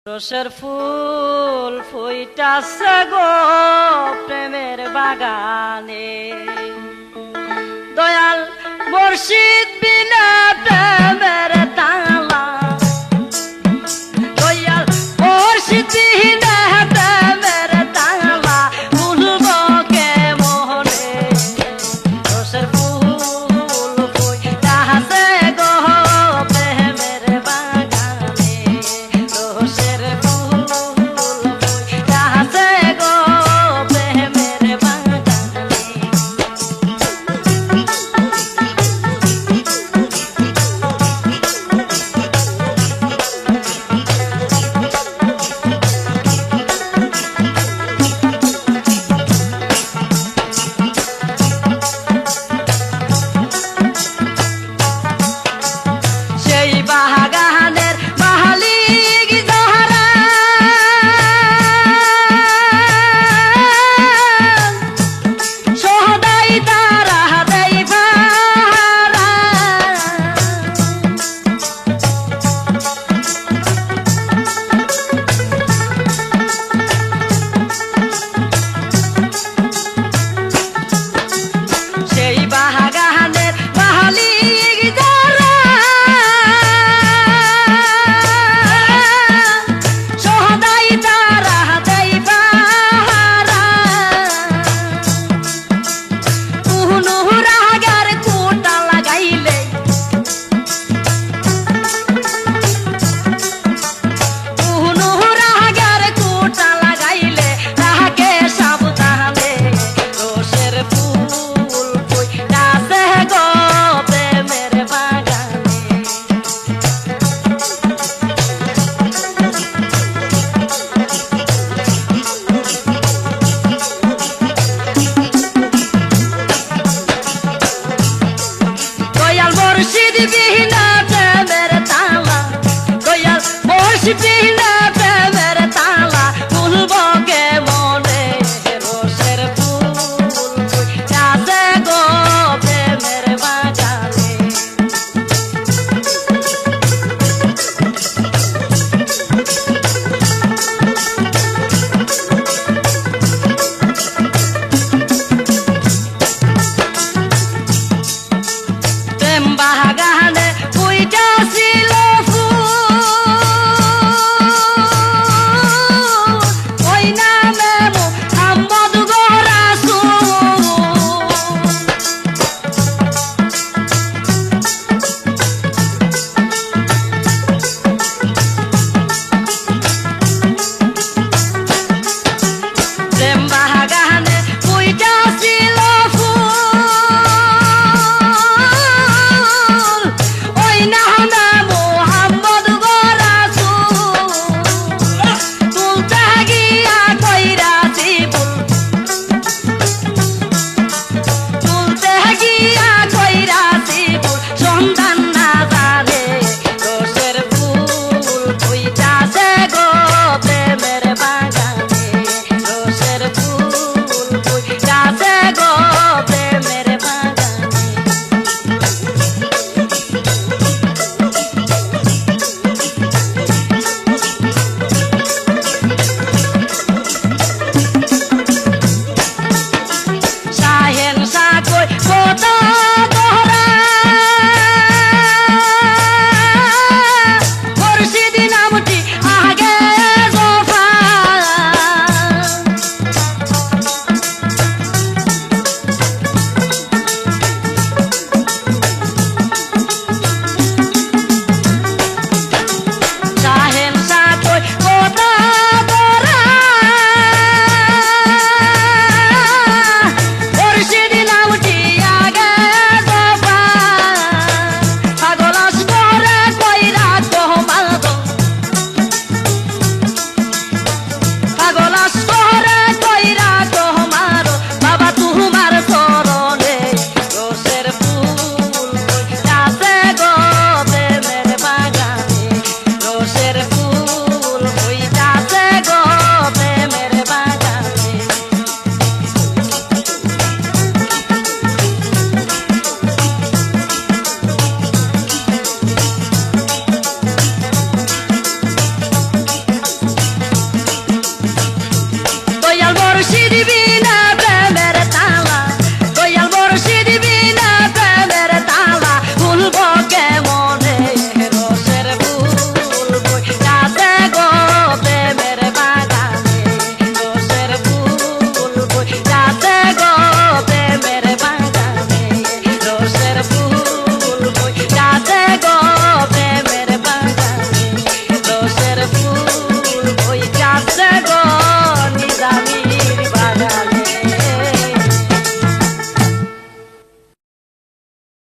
রসের ফুল ফুইটাছে গো প্রেমের বাগানে, দয়াল মুর্শিদ বিনা প্রেমের তালা, দয়াল মুর্শিদ বিনা প্রেমের তালা খুলবো কে মোহনে। রসের ফুল ফুইটাছে গো প্রেমের বাগানে, রসের ফুল ফুইটাছে গো প্রেমের বাগানে। সেই বাগানের মালিক যারা, সদাই তারা দেই পাহারা, সেই বাগানের মালিক যারা, সদাই তারা দেই পাহারা, রাগার কোটা লাগাইলে, রাগার কোটা লাগাইলে তাহাকে সাবধানে। রসের ফুল ফুইটাছে গো প্রেমের বাগানে, দয়াল মুর্শিদ বিনা প্রেমের তালা, দয়াল মুর্শিদ বিনা